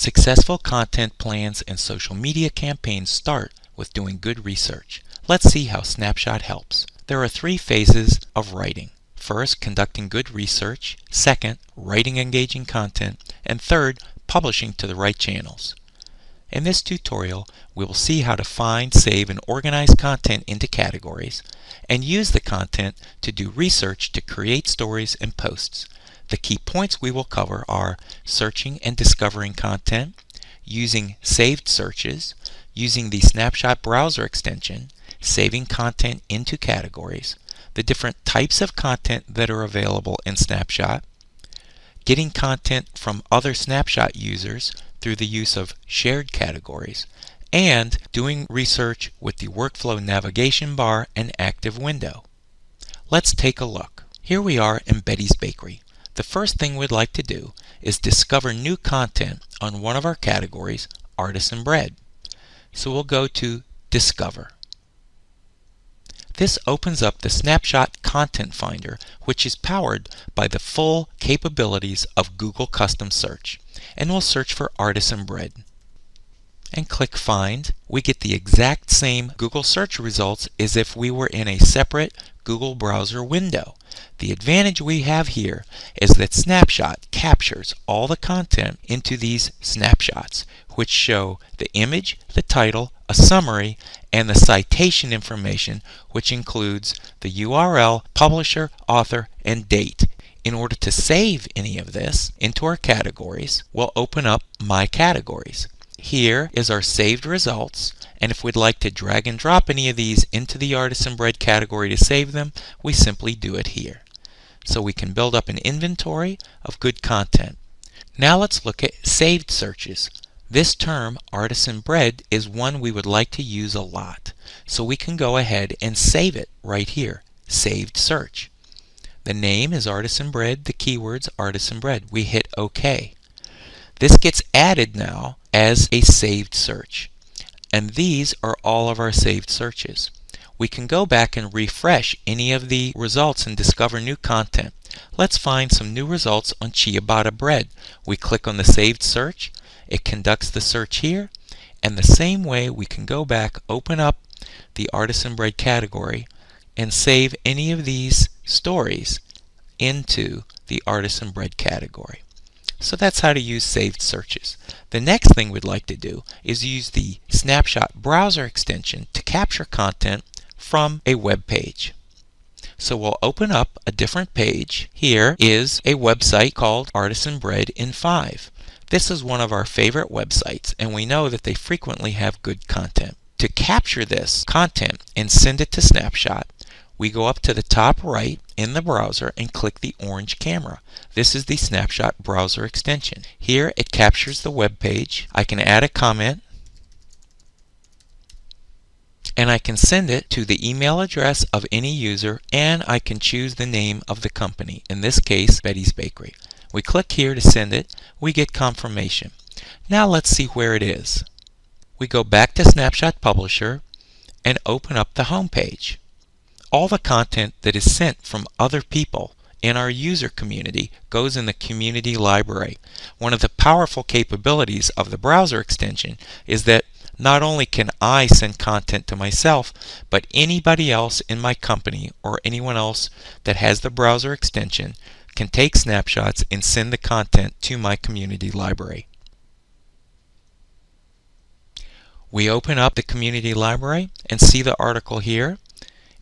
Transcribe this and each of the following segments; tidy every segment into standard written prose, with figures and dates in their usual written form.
Successful content plans and social media campaigns start with doing good research. Let's see how Snapshot helps. There are 3 phases of writing. First, conducting good research. Second, writing engaging content. And third, publishing to the right channels. In this tutorial, we will see how to find, save, and organize content into categories, and use the content to do research to create stories and posts. The key points we will cover are searching and discovering content, using saved searches, using the Snapshot browser extension, saving content into categories, the different types of content that are available in Snapshot, getting content from other Snapshot users through the use of shared categories, and doing research with the workflow navigation bar and active window. Let's take a look. Here we are in Betty's Bakery. The first thing we'd like to do is discover new content on one of our categories, artisan bread. So we'll go to Discover. This opens up the Snapshot Content Finder, which is powered by the full capabilities of Google Custom Search, and we'll search for artisan bread. And click Find. We get the exact same Google search results as if we were in a separate Google browser window. The advantage we have here is that Snapshot captures all the content into these snapshots, which show the image, the title, a summary, and the citation information, which includes the URL, publisher, author, and date. In order to save any of this into our categories, we'll open up My Categories. Here is our saved results, and if we'd like to drag and drop any of these into the artisan bread category to save them, we simply do it here. So we can build up an inventory of good content. Now let's look at saved searches. This term, artisan bread, is one we would like to use a lot. So we can go ahead and save it right here, Saved Search. The name is artisan bread, the keywords artisan bread. We hit OK. This gets added now as a saved search. And these are all of our saved searches. We can go back and refresh any of the results and discover new content. Let's find some new results on ciabatta bread. We click on the saved search. It conducts the search here. And the same way we can go back, open up the artisan bread category, and save any of these stories into the artisan bread category. So that's how to use saved searches. The next thing we'd like to do is use the Snapshot browser extension to capture content from a web page. So we'll open up a different page. Here is a website called Artisan Bread in 5. This is one of our favorite websites, and we know that they frequently have good content. To capture this content and send it to Snapshot, we go up to the top right in the browser and click the orange camera. This is the Snapshot browser extension. Here it captures the web page. I can add a comment, and I can send it to the email address of any user, and I can choose the name of the company, in this case Betty's Bakery. We click here to send it. We get confirmation. Now let's see where it is. We go back to Snapshot Publisher and open up the home page. All the content that is sent from other people in our user community goes in the community library. One of the powerful capabilities of the browser extension is that not only can I send content to myself, but anybody else in my company or anyone else that has the browser extension can take snapshots and send the content to my community library. We open up the community library and see the article here,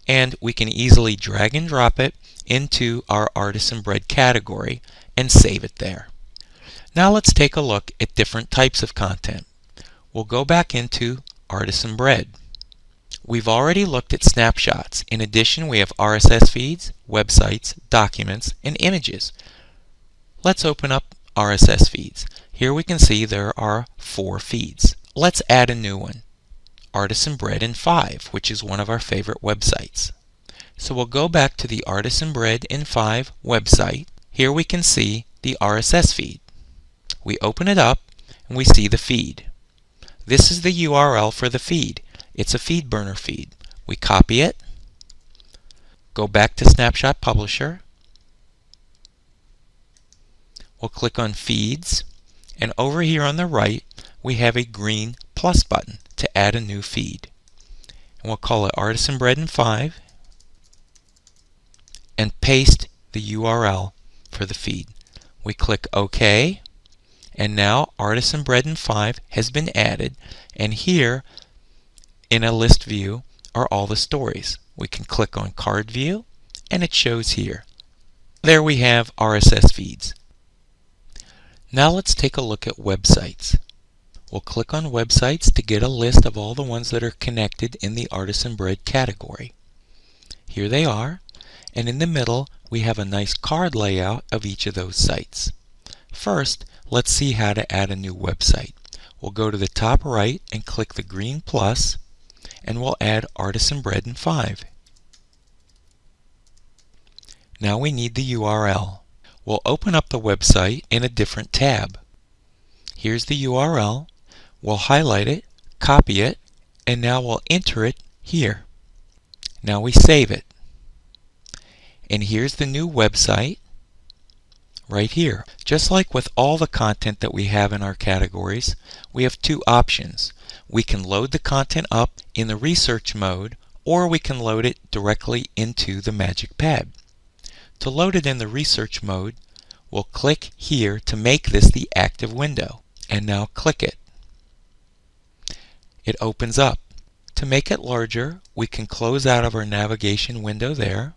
and we can easily drag and drop it into our artisan bread category and save it there. Now let's take a look at different types of content. We'll go back into artisan bread. We've already looked at snapshots. In addition, we have RSS feeds, websites, documents, and images. Let's open up RSS feeds. Here we can see there are 4 feeds. Let's add a new one, Artisan Bread in 5, which is one of our favorite websites. So we'll go back to the Artisan Bread in 5 website. Here we can see the RSS feed. We open it up and we see the feed. This is the URL for the feed. It's a FeedBurner feed. We copy it, go back to Snapshot Publisher. We'll click on Feeds, And over here on the right, we have a green plus button to add a new feed. And we'll call it Artisan Bread in 5 and paste the URL for the feed. We click OK, and now Artisan Bread in 5 has been added, and here in a list view are all the stories. We can click on Card View, and it shows here. There we have RSS feeds. Now let's take a look at websites. We'll click on Websites to get a list of all the ones that are connected in the Artisan Bread category. Here they are, and in the middle we have a nice card layout of each of those sites. First, let's see how to add a new website. We'll go to the top right and click the green plus, and we'll add Artisan Bread in 5. Now we need the URL. We'll open up the website in a different tab. Here's the URL. We'll highlight it, copy it, and now we'll enter it here. Now we save it. And here's the new website right here. Just like with all the content that we have in our categories, we have two options. We can load the content up in the research mode, or we can load it directly into the Magic Pad. To load it in the research mode, we'll click here to make this the active window, and now click it. It opens up. To make it larger, we can close out of our navigation window there.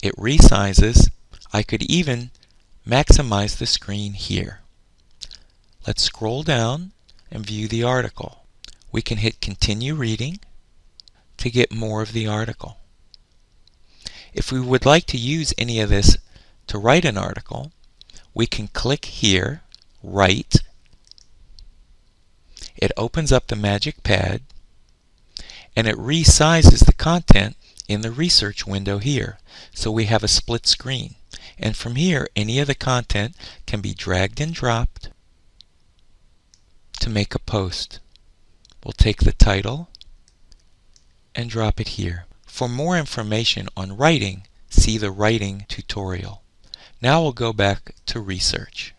It resizes. I could even maximize the screen here. Let's scroll down and view the article. We can hit Continue Reading to get more of the article. If we would like to use any of this to write an article, we can click here, Write. It opens up the Magic Pad, and it resizes the content in the research window here. So we have a split screen. And from here, any of the content can be dragged and dropped to make a post. We'll take the title and drop it here. For more information on writing, see the writing tutorial. Now we'll go back to research.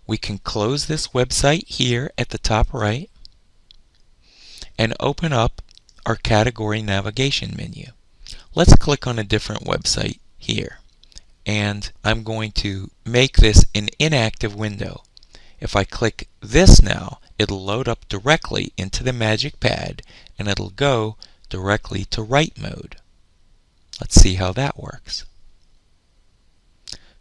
We can close this website here at the top right and open up our category navigation menu. Let's click on a different website here, and I'm going to make this an inactive window. If I click this now, it'll load up directly into the Magic Pad, and it'll go directly to write mode. Let's see how that works.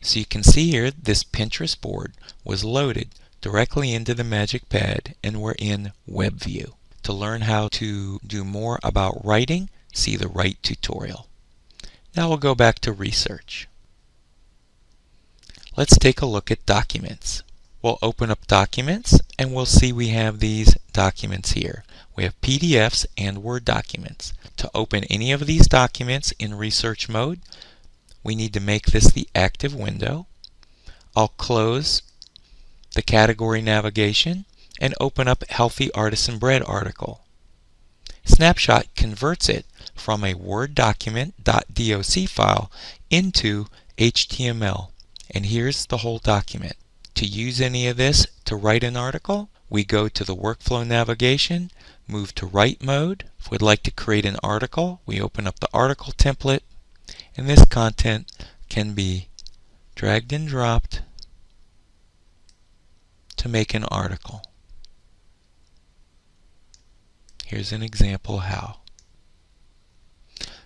So you can see here this Pinterest board was loaded directly into the Magic Pad, and we're in Web View. To learn how to do more about writing, see the Write tutorial. Now we'll go back to research. Let's take a look at documents. We'll open up documents, and we'll see we have these documents here. We have PDFs and Word documents. To open any of these documents in research mode, we need to make this the active window. I'll close the category navigation and open up Healthy Artisan Bread article. Snapshot converts it from a Word document .doc file into HTML, and here's the whole document. To use any of this to write an article, we go to the workflow navigation, move to write mode. If we'd like to create an article, we open up the article template, and this content can be dragged and dropped to make an article. Here's an example how.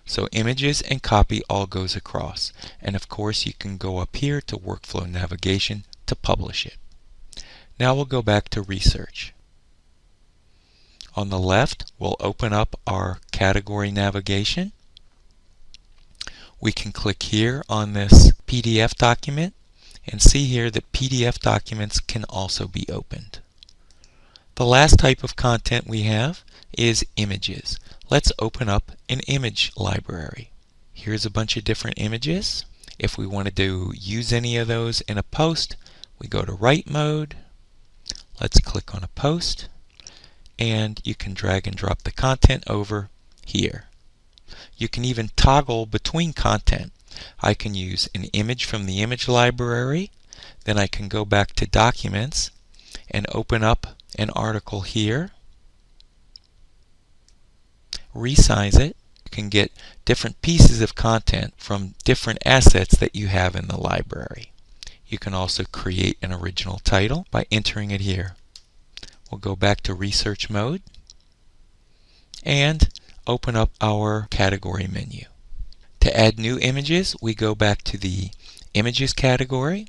So images and copy all goes across, and of course you can go up here to workflow navigation to publish it. Now we'll go back to research. On the left, we'll open up our category navigation. We can click here on this PDF document and see here that PDF documents can also be opened. The last type of content we have is images. Let's open up an image library. Here's a bunch of different images. If we wanted to use any of those in a post, we go to write mode. Let's click on a post, and you can drag and drop the content over here. You can even toggle between content. I can use an image from the image library. Then I can go back to Documents and open up an article here, resize it. You can get different pieces of content from different assets that you have in the library. You can also create an original title by entering it here. We'll go back to Research Mode and open up our category menu. To add new images, we go back to the Images category,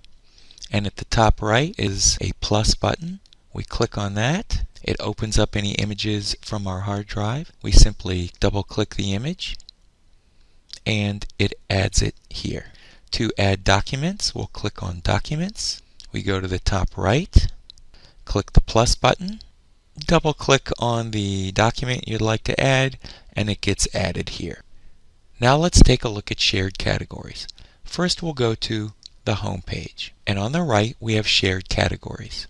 and at the top right is a plus button. We click on that. It opens up any images from our hard drive. We simply double-click the image and it adds it here. To add documents, we'll click on Documents. We go to the top right, click the plus button, double-click on the document you'd like to add, and it gets added here. Now let's take a look at shared categories. First, we'll go to the home page, and on the right we have shared categories.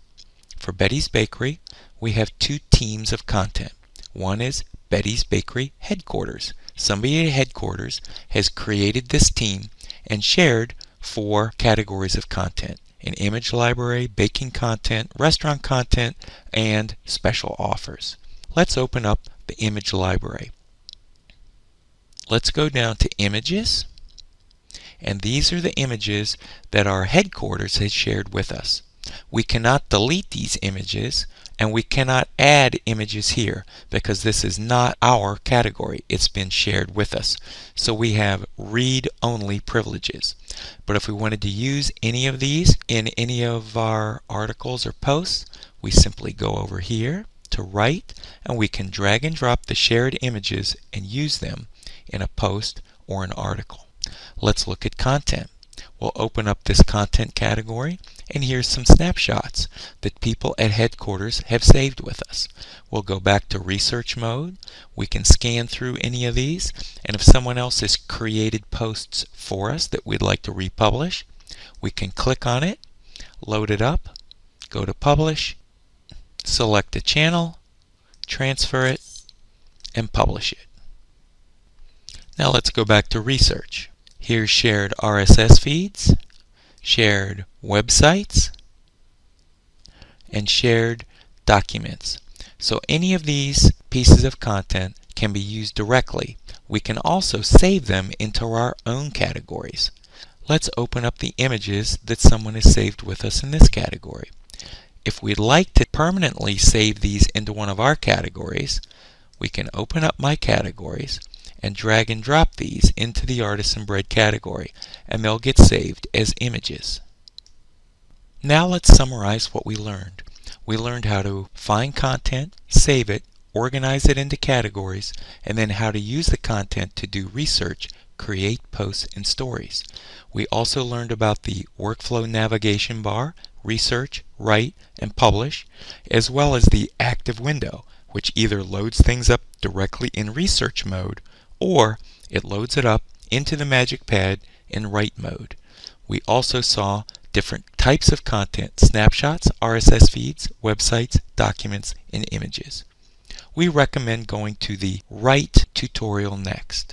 For Betty's Bakery, we have two teams of content. One is Betty's Bakery Headquarters. Somebody at headquarters has created this team and shared 4 categories of content: an image library, baking content, restaurant content, and special offers. Let's open up the image library. Let's go down to Images, and these are the images that our headquarters has shared with us. We cannot delete these images, and we cannot add images here because this is not our category. It's been shared with us. So we have read-only privileges. But if we wanted to use any of these in any of our articles or posts, we simply go over here to Write, and we can drag and drop the shared images and use them in a post or an article. Let's look at content. We'll open up this content category, and here's some snapshots that people at headquarters have saved with us. We'll go back to research mode. We can scan through any of these, and if someone else has created posts for us that we'd like to republish, we can click on it, load it up, go to Publish, select a channel, transfer it, and publish it. Now let's go back to research. Here's shared RSS feeds, shared websites, and shared documents. So any of these pieces of content can be used directly. We can also save them into our own categories. Let's open up the images that someone has saved with us in this category. If we'd like to permanently save these into one of our categories, we can open up My Categories and drag and drop these into the Artisan Bread category, and they'll get saved as images. Now let's summarize what we learned. We learned how to find content, save it, organize it into categories, and then how to use the content to do research, create posts, and stories. We also learned about the workflow navigation bar, research, write, and publish, as well as the active window, which either loads things up directly in research mode or it loads it up into the Magic Pad in write mode. We also saw different types of content: snapshots, RSS feeds, websites, documents, and images. We recommend going to the Write tutorial next.